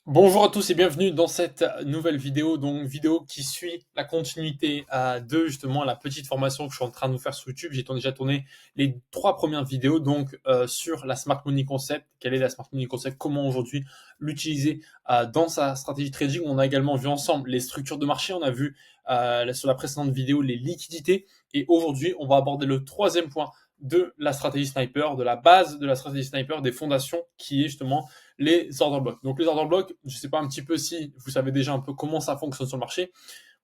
Bonjour à tous et bienvenue dans cette nouvelle vidéo, donc vidéo qui suit la continuité de justement la petite formation que je suis en train de vous faire sur YouTube. J'ai déjà tourné les 3 premières vidéos donc sur la Smart Money Concept, quelle est la Smart Money Concept, comment aujourd'hui l'utiliser dans sa stratégie trading. On a également vu ensemble les structures de marché, on a vu sur la précédente vidéo les liquidités et aujourd'hui on va aborder le troisième point de la stratégie sniper, de la base de la stratégie sniper, des fondations qui est justement les order blocks. Donc les order blocks, je ne sais pas un petit peu si vous savez déjà un peu comment ça fonctionne sur le marché.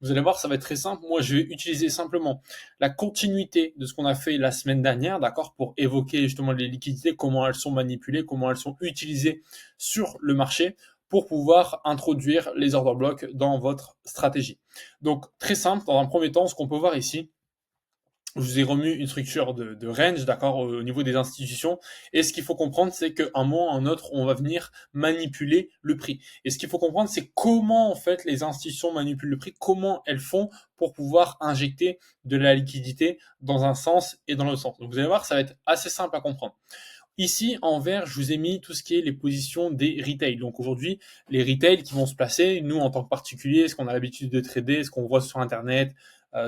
Vous allez voir, ça va être très simple. Moi, je vais utiliser simplement la continuité de ce qu'on a fait la semaine dernière, d'accord, pour évoquer justement les liquidités, comment elles sont manipulées, comment elles sont utilisées sur le marché pour pouvoir introduire les order blocks dans votre stratégie. Donc, très simple, dans un premier temps, ce qu'on peut voir ici, je vous ai remis une structure de range, d'accord, au niveau des institutions. Et ce qu'il faut comprendre, c'est qu'à un moment ou un autre, on va venir manipuler le prix. Et ce qu'il faut comprendre, c'est comment, en fait, les institutions manipulent le prix, comment elles font pour pouvoir injecter de la liquidité dans un sens et dans l'autre sens. Donc, vous allez voir, ça va être assez simple à comprendre. Ici, en vert, je vous ai mis tout ce qui est les positions des retails. Donc aujourd'hui, les retails qui vont se placer, nous en tant que particuliers, ce qu'on a l'habitude de trader, ce qu'on voit sur Internet,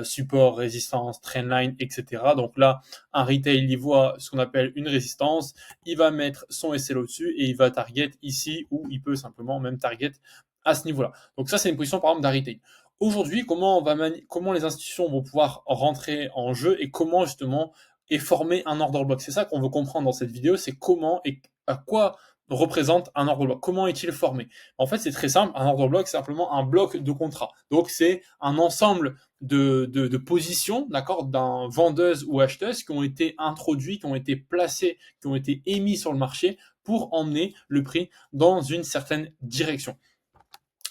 support, résistance, trendline, etc. Donc là, un retail, il voit ce qu'on appelle une résistance, il va mettre son SL au-dessus et il va target ici ou il peut simplement même target à ce niveau-là. Donc ça, c'est une position par exemple d'un retail. Aujourd'hui, comment les institutions vont pouvoir rentrer en jeu et comment justement et former un order block. C'est ça qu'on veut comprendre dans cette vidéo, c'est comment et à quoi représente un order block. Comment est-il formé? En fait, c'est très simple. Un order block, c'est simplement un bloc de contrat. Donc, c'est un ensemble de positions, d'accord, d'un vendeuse ou acheteuse qui ont été introduits, qui ont été placés, qui ont été émis sur le marché pour emmener le prix dans une certaine direction.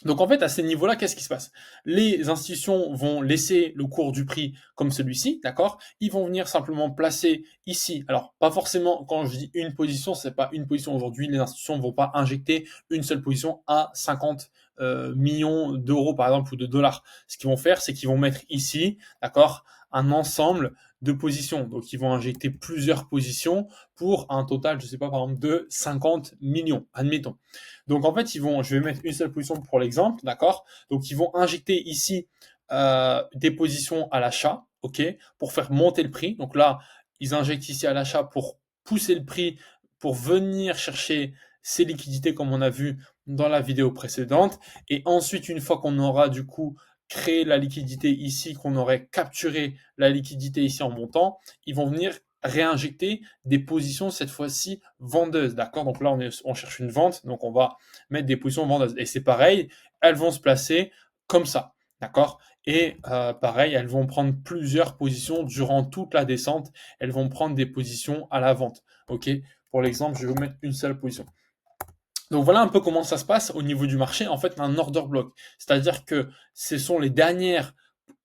Donc en fait, à ces niveaux-là, qu'est-ce qui se passe? Les institutions vont laisser le cours du prix comme celui-ci, d'accord? Ils vont venir simplement placer ici. Alors pas forcément, quand je dis une position, c'est pas une position aujourd'hui. Les institutions ne vont pas injecter une seule position à 50 millions d'euros par exemple ou de dollars. Ce qu'ils vont faire, c'est qu'ils vont mettre ici, d'accord, un ensemble de positions. Donc ils vont injecter plusieurs positions pour un total, je sais pas, par exemple de 50 millions, admettons. Donc en fait, je vais mettre une seule position pour l'exemple, d'accord? Donc ils vont injecter ici des positions à l'achat, ok, pour faire monter le prix. Donc là, ils injectent ici à l'achat pour pousser le prix, pour venir chercher ces liquidités comme on a vu dans la vidéo précédente. Et ensuite, une fois qu'on aura du coup créé la liquidité ici, qu'on aurait capturé la liquidité ici en montant, ils vont venir réinjecter des positions cette fois-ci vendeuses, d'accord? Donc là, on cherche une vente, donc on va mettre des positions vendeuses. Et c'est pareil, elles vont se placer comme ça, d'accord? Et pareil, elles vont prendre plusieurs positions durant toute la descente. Elles vont prendre des positions à la vente, ok? Pour l'exemple, je vais vous mettre une seule position. Donc voilà un peu comment ça se passe au niveau du marché. En fait, un order block, c'est-à-dire que ce sont les dernières.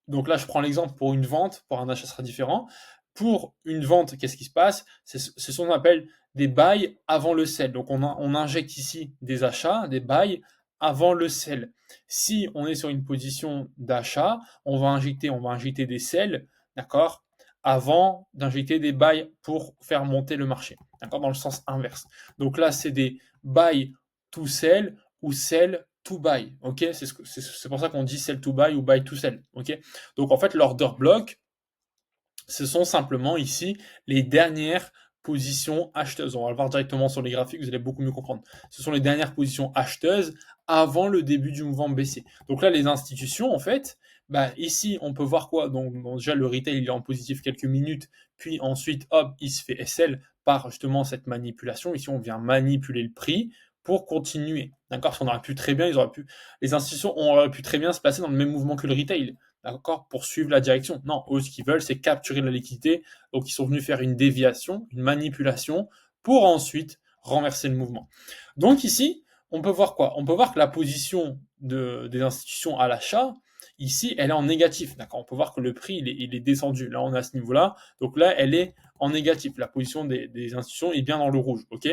Donc là, je prends l'exemple pour une vente, pour un achat sera différent. Pour une vente, qu'est-ce qui se passe? C'est ce qu'on appelle des buys avant le sell. Donc on injecte ici des achats, des buys avant le sell. Si on est sur une position d'achat, on va injecter des sells, d'accord, avant d'injecter des buys pour faire monter le marché, d'accord, dans le sens inverse. Donc là, c'est des buy to sell ou sell to buy, ok? C'est pour ça qu'on dit sell to buy ou buy to sell, ok? Donc en fait, l'order block, ce sont simplement ici les dernières positions acheteuses. On va le voir directement sur les graphiques, vous allez beaucoup mieux comprendre. Ce sont les dernières positions acheteuses avant le début du mouvement baissier. Donc là, les institutions, en fait, bah, ici, on peut voir quoi? Donc déjà, le retail, il est en positif quelques minutes, puis ensuite, hop, il se fait SL par justement cette manipulation. Ici, on vient manipuler le prix pour continuer. D'accord? Parce qu'on aurait pu très bien, les institutions auraient pu très bien se placer dans le même mouvement que le retail, d'accord, pour suivre la direction. Non, eux, ce qu'ils veulent, c'est capturer la liquidité. Donc, ils sont venus faire une déviation, une manipulation, pour ensuite renverser le mouvement. Donc ici, on peut voir quoi? On peut voir que la position des institutions à l'achat, ici, elle est en négatif. D'accord? On peut voir que le prix, il est descendu. Là, on est à ce niveau-là. Donc là, elle est en négatif. La position des institutions est bien dans le rouge. Ok?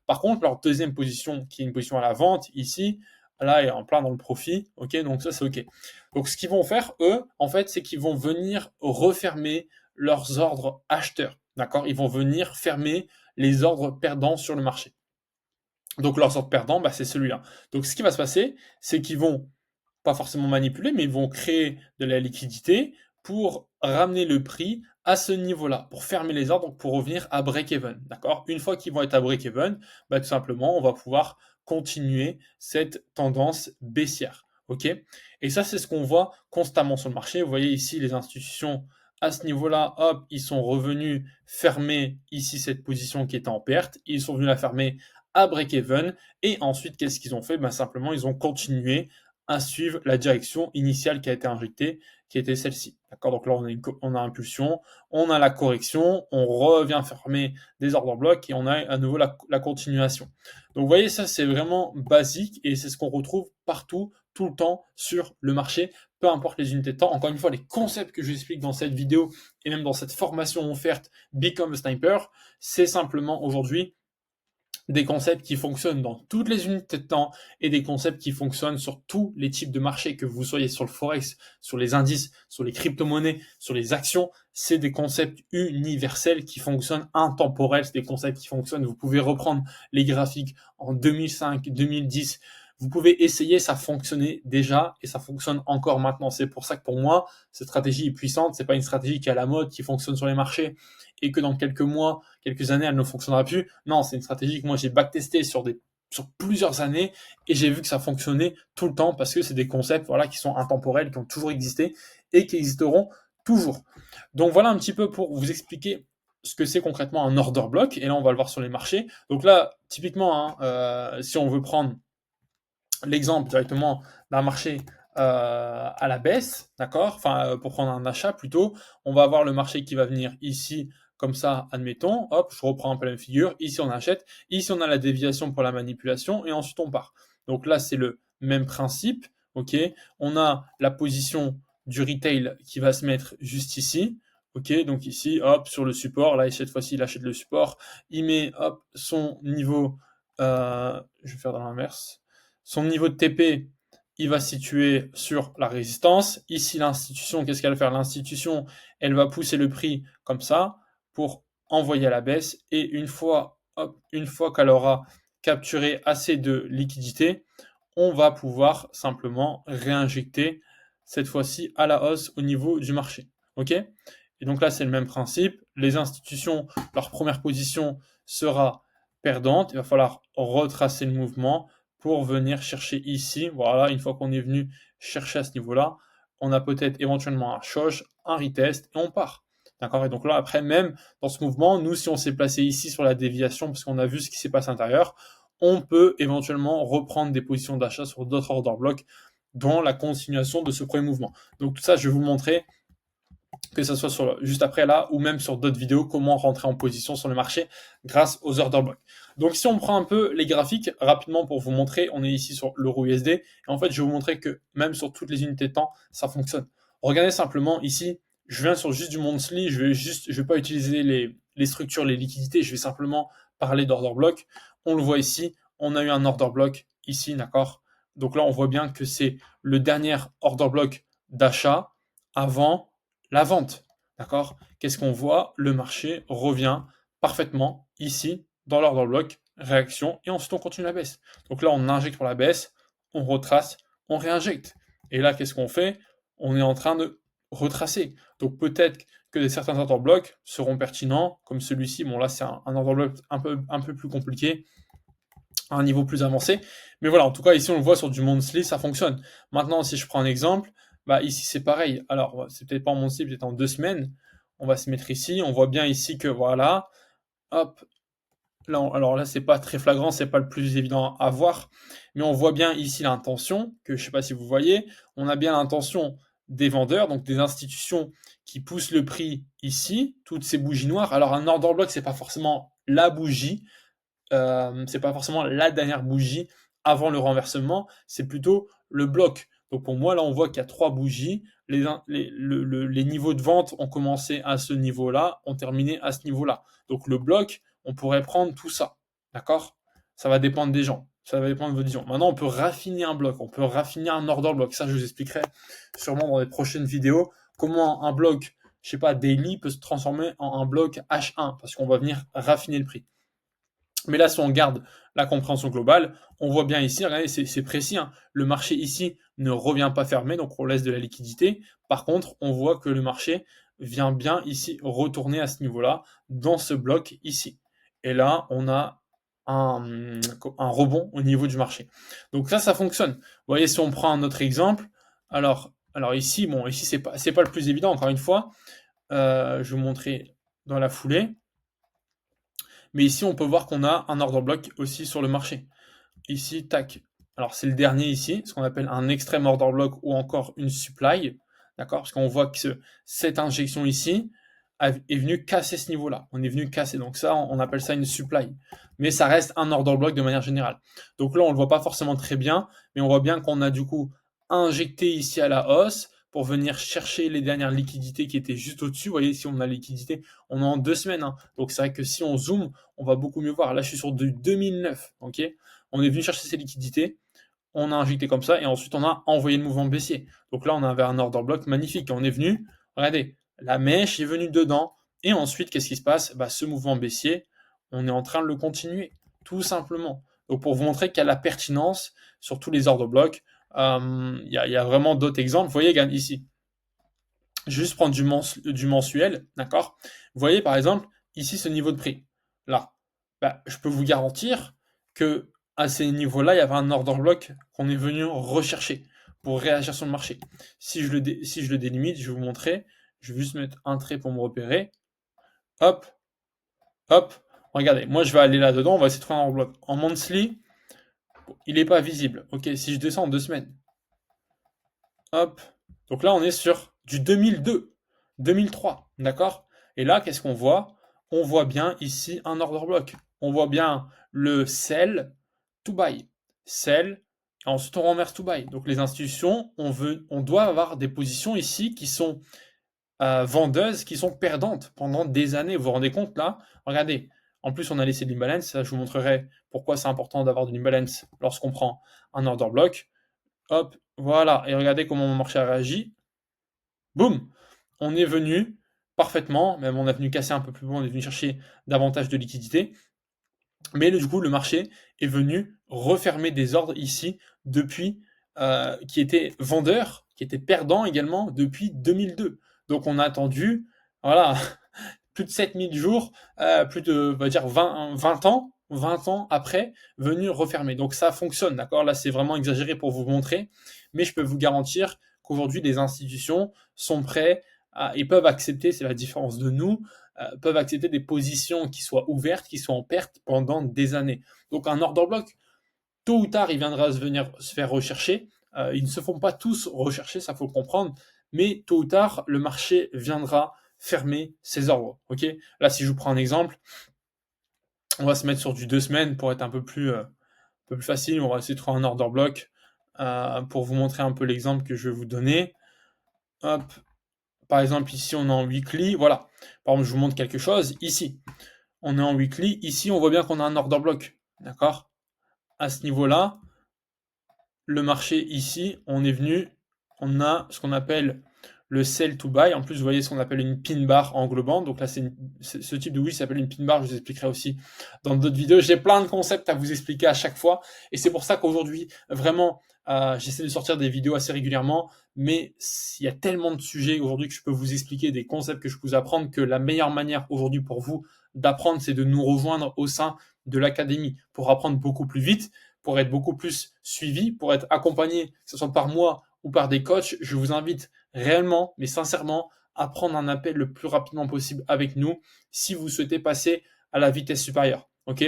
Par contre, leur deuxième position, qui est une position à la vente, ici, là, est en plein dans le profit. Ok? Donc ça, c'est ok. Donc ce qu'ils vont faire, eux, en fait, c'est qu'ils vont venir refermer leurs ordres acheteurs. D'accord? Ils vont venir fermer les ordres perdants sur le marché. Donc leur sort perdant, bah, c'est celui-là. Donc ce qui va se passer, c'est qu'ils vont pas forcément manipuler, mais ils vont créer de la liquidité pour ramener le prix à ce niveau-là, pour fermer les ordres, donc pour revenir à break-even. D'accord? Une fois qu'ils vont être à break-even, bah, tout simplement, on va pouvoir continuer cette tendance baissière. OK? Et ça, c'est ce qu'on voit constamment sur le marché. Vous voyez ici les institutions à ce niveau-là, hop, ils sont revenus fermer ici cette position qui était en perte. Ils sont venus la fermer à break-even. Et ensuite, qu'est-ce qu'ils ont fait? Ben, simplement, ils ont continué à suivre la direction initiale qui a été injectée, qui était celle-ci. D'accord? Donc là, on a impulsion, on a la correction, on revient fermer des ordres blocs et on a à nouveau la continuation. Donc vous voyez, ça c'est vraiment basique et c'est ce qu'on retrouve partout, tout le temps sur le marché, peu importe les unités de temps. Encore une fois, les concepts que j'explique dans cette vidéo et même dans cette formation offerte Become a Sniper, c'est simplement aujourd'hui des concepts qui fonctionnent dans toutes les unités de temps et des concepts qui fonctionnent sur tous les types de marchés, que vous soyez sur le forex, sur les indices, sur les crypto-monnaies, sur les actions. C'est des concepts universels qui fonctionnent intemporels, c'est des concepts qui fonctionnent. Vous pouvez reprendre les graphiques en 2005, 2010. Vous pouvez essayer, ça fonctionnait déjà et ça fonctionne encore maintenant. C'est pour ça que pour moi, cette stratégie est puissante. C'est pas une stratégie qui est à la mode, qui fonctionne sur les marchés et que dans quelques mois, quelques années, elle ne fonctionnera plus. Non, c'est une stratégie que moi j'ai backtesté sur plusieurs années et j'ai vu que ça fonctionnait tout le temps parce que c'est des concepts voilà qui sont intemporels, qui ont toujours existé et qui existeront toujours. Donc voilà un petit peu pour vous expliquer ce que c'est concrètement un order block et là on va le voir sur les marchés. Donc là typiquement hein, si on veut prendre l'exemple directement d'un marché à la baisse, d'accord? Enfin, pour prendre un achat plutôt, on va avoir le marché qui va venir ici, comme ça, admettons. Hop, je reprends un peu la même figure. Ici, on achète. Ici, on a la déviation pour la manipulation et ensuite on part. Donc là, c'est le même principe. OK? On a la position du retail qui va se mettre juste ici. OK? Donc ici, hop, sur le support. Là, cette fois-ci, il achète le support. Il met, hop, son niveau. Je vais faire dans l'inverse. Son niveau de TP, il va se situer sur la résistance. Ici, l'institution, qu'est-ce qu'elle va faire? L'institution, elle va pousser le prix comme ça pour envoyer à la baisse. Et une fois qu'elle aura capturé assez de liquidité, on va pouvoir simplement réinjecter cette fois-ci à la hausse au niveau du marché. OK? Et donc là, c'est le même principe. Les institutions, leur première position sera perdante. Il va falloir retracer le mouvement pour venir chercher ici. Voilà, une fois qu'on est venu chercher à ce niveau-là, on a peut-être éventuellement un choge, un retest et on part. D'accord? Et donc là, après, même dans ce mouvement, nous, si on s'est placé ici sur la déviation, parce qu'on a vu ce qui s'est passé à l'intérieur, on peut éventuellement reprendre des positions d'achat sur d'autres order blocks dans la continuation de ce premier mouvement. Donc tout ça, je vais vous montrer que ce soit juste après là ou même sur d'autres vidéos, comment rentrer en position sur le marché grâce aux order blocks. Donc si on prend un peu les graphiques rapidement pour vous montrer, on est ici sur l'euro USD et en fait je vais vous montrer que même sur toutes les unités de temps, ça fonctionne. Regardez simplement ici, je viens sur juste du monthly, je vais pas utiliser les structures, les liquidités, je vais simplement parler d'order block. On le voit ici, on a eu un order block ici, d'accord? Donc là on voit bien que c'est le dernier order block d'achat avant la vente. D'accord? Qu'est-ce qu'on voit? Le marché revient parfaitement ici dans l'ordre bloc, réaction, et ensuite on continue la baisse. Donc là, on injecte pour la baisse, on retrace, on réinjecte. Et là, qu'est-ce qu'on fait? On est en train de retracer. Donc peut-être que certains order blocs seront pertinents, comme celui-ci. Bon, là, c'est un order bloc un peu plus compliqué, à un niveau plus avancé. Mais voilà, en tout cas, ici, on le voit sur du monthly, ça fonctionne. Maintenant, si je prends un exemple, bah ici, c'est pareil. Alors, c'est peut-être pas en monthly, peut-être en 2 semaines. On va se mettre ici. On voit bien ici que voilà, hop. Là, alors là, c'est pas très flagrant, c'est pas le plus évident à voir. Mais on voit bien ici l'intention, que je sais pas si vous voyez. On a bien l'intention des vendeurs, donc des institutions qui poussent le prix ici, toutes ces bougies noires. Alors, un order block, c'est pas forcément la bougie, c'est pas forcément la dernière bougie avant le renversement, c'est plutôt le bloc. Donc pour moi, là, on voit qu'il y a 3 bougies. Les niveaux de vente ont commencé à ce niveau-là, ont terminé à ce niveau-là. Donc le bloc, on pourrait prendre tout ça. D'accord? Ça va dépendre des gens. Ça va dépendre de votre vision. Maintenant, on peut raffiner un bloc. On peut raffiner un order block. Ça, je vous expliquerai sûrement dans les prochaines vidéos comment un bloc, je sais pas, daily peut se transformer en un bloc H1 parce qu'on va venir raffiner le prix. Mais là, si on garde la compréhension globale. On voit bien ici, regardez, c'est précis, hein. Le marché ici ne revient pas fermé, donc on laisse de la liquidité. Par contre, on voit que le marché vient bien ici retourner à ce niveau-là, dans ce bloc ici. Et là, on a un rebond au niveau du marché. Donc ça fonctionne. Vous voyez, si on prend un autre exemple, alors ici, bon, ici c'est pas le plus évident, encore une fois. Je vais vous montrer dans la foulée. Mais ici, on peut voir qu'on a un order block aussi sur le marché. Ici, tac. Alors, c'est le dernier ici, ce qu'on appelle un extreme order block ou encore une supply. D'accord? Parce qu'on voit que cette injection ici est venue casser ce niveau-là. On est venu casser. Donc ça, on appelle ça une supply. Mais ça reste un order block de manière générale. Donc là, on ne le voit pas forcément très bien, mais on voit bien qu'on a du coup injecté ici à la hausse pour venir chercher les dernières liquidités qui étaient juste au-dessus. Vous voyez, ici, on a la liquidité, on est en 2 semaines. Hein. Donc c'est vrai que si on zoome, on va beaucoup mieux voir. Là, je suis sur du 2009. Ok, on est venu chercher ces liquidités, on a injecté comme ça, et ensuite on a envoyé le mouvement baissier. Donc là, on avait un order block magnifique. On est venu, regardez, la mèche est venue dedans, et ensuite, qu'est-ce qui se passe? Ce mouvement baissier, on est en train de le continuer, tout simplement. Donc pour vous montrer qu'il y a la pertinence sur tous les order blocks, il y a vraiment d'autres exemples. Vous voyez, regarde ici. Je vais juste prendre du mensuel, d'accord? Vous voyez, par exemple, ici, ce niveau de prix. Là, je peux vous garantir que à ces niveaux-là, il y avait un order block qu'on est venu rechercher pour réagir sur le marché. Si je le délimite, je vais vous montrer. Je vais juste mettre un trait pour me repérer. Hop, hop. Regardez, moi, je vais aller là-dedans. On va essayer de trouver un order block. En monthly, il n'est pas visible. Ok, si je descends en 2 semaines. Hop. Donc là, on est sur du 2002, 2003, d'accord? Et là, qu'est-ce qu'on voit? On voit bien ici un order block. On voit bien le sell to buy. Sell, et ensuite on renverse to buy. Donc les institutions, on doit avoir des positions ici qui sont vendeuses, qui sont perdantes pendant des années. Vous vous rendez compte là? Regardez. En plus, on a laissé de l'imbalance. Ça, je vous montrerai pourquoi c'est important d'avoir de l'imbalance lorsqu'on prend un order block. Hop, voilà. Et regardez comment mon marché a réagi. Boum, on est venu parfaitement, même on est venu casser un peu plus loin, on est venu chercher davantage de liquidité. Mais du coup, le marché est venu refermer des ordres ici depuis qui étaient vendeurs, qui étaient perdants également depuis 2002. Donc on a attendu, voilà, plus de 7000 jours, plus de, on va dire 20 ans, 20 ans après, venu refermer. Donc ça fonctionne, d'accord? Là, c'est vraiment exagéré pour vous montrer, mais je peux vous garantir qu'aujourd'hui, les institutions sont prêtes et peuvent accepter, c'est la différence de nous, peuvent accepter des positions qui soient ouvertes, qui soient en perte pendant des années. Donc un order block, tôt ou tard, il viendra se faire rechercher. Ils ne se font pas tous rechercher, ça faut le comprendre, mais tôt ou tard, le marché viendra fermer ses ordres. Ok? Là, si je vous prends un exemple, on va se mettre sur du 2 semaines pour être un peu plus facile. On va essayer de trouver un order block pour vous montrer un peu l'exemple que je vais vous donner. Hop. Par exemple, ici, on est en weekly. Voilà. Par exemple, je vous montre quelque chose. Ici, on est en weekly. Ici, on voit bien qu'on a un order block. D'accord? À ce niveau-là, le marché ici, on est venu, on a ce qu'on appelle le sell to buy. En plus, vous voyez ce qu'on appelle une pin bar englobante. Donc là, ce type de wish s'appelle une pin bar. Je vous expliquerai aussi dans d'autres vidéos. J'ai plein de concepts à vous expliquer à chaque fois. Et c'est pour ça qu'aujourd'hui, vraiment, j'essaie de sortir des vidéos assez régulièrement. Mais il y a tellement de sujets aujourd'hui que je peux vous expliquer, des concepts que je peux vous apprendre, que la meilleure manière aujourd'hui pour vous d'apprendre, c'est de nous rejoindre au sein de l'académie pour apprendre beaucoup plus vite, pour être beaucoup plus suivi, pour être accompagné, que ce soit par moi ou par des coachs. Je vous invite réellement, mais sincèrement, à prendre un appel le plus rapidement possible avec nous si vous souhaitez passer à la vitesse supérieure. Ok?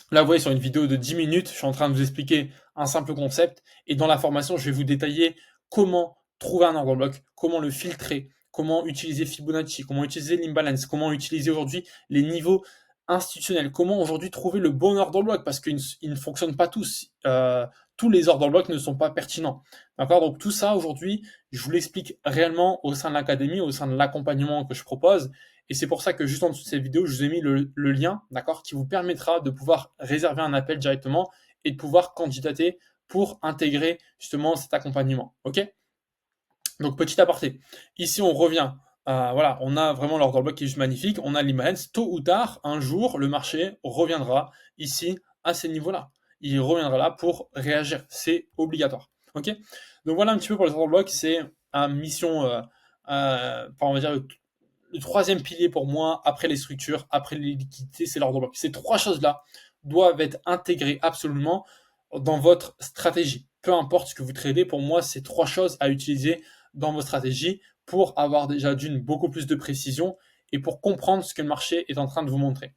Là, vous voyez, sur une vidéo de 10 minutes, je suis en train de vous expliquer un simple concept. Et dans la formation, je vais vous détailler comment trouver un order block, comment le filtrer, comment utiliser Fibonacci, comment utiliser l'imbalance, comment utiliser aujourd'hui les niveaux institutionnels, comment aujourd'hui trouver le bon order block, parce qu'ils ne fonctionnent pas tous. Tous les order blocks ne sont pas pertinents. D'accord? Donc tout ça, aujourd'hui, je vous l'explique réellement au sein de l'académie, au sein de l'accompagnement que je propose. Et c'est pour ça que juste en dessous de cette vidéo, je vous ai mis le lien, d'accord, qui vous permettra de pouvoir réserver un appel directement et de pouvoir candidater pour intégrer justement cet accompagnement. Ok? Donc petit aparté. Ici, on revient. Voilà, on a vraiment l'order block qui est juste magnifique. On a l'imbalance. Tôt ou tard, un jour, le marché reviendra ici à ces niveaux-là. Il reviendra là pour réagir. C'est obligatoire. Ok. Donc voilà un petit peu pour les order blocks. C'est une mission, on va dire le troisième pilier pour moi, après les structures, après les liquidités, c'est l'order block. Ces trois choses-là doivent être intégrées absolument dans votre stratégie. Peu importe ce que vous tradez, pour moi, c'est trois choses à utiliser dans votre stratégie pour avoir déjà d'une beaucoup plus de précision et pour comprendre ce que le marché est en train de vous montrer.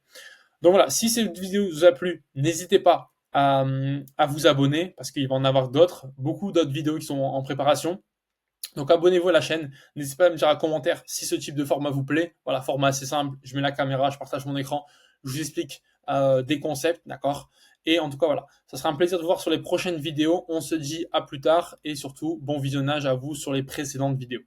Donc voilà, si cette vidéo vous a plu, n'hésitez pas à vous abonner parce qu'il va en avoir d'autres, beaucoup d'autres vidéos qui sont en préparation. Donc abonnez-vous à la chaîne, n'hésitez pas à me dire en commentaire si ce type de format vous plaît. Voilà, format assez simple, je mets la caméra, je partage mon écran, je vous explique des concepts, d'accord. Et en tout cas, voilà, ça sera un plaisir de vous voir sur les prochaines vidéos. On se dit à plus tard et surtout, bon visionnage à vous sur les précédentes vidéos.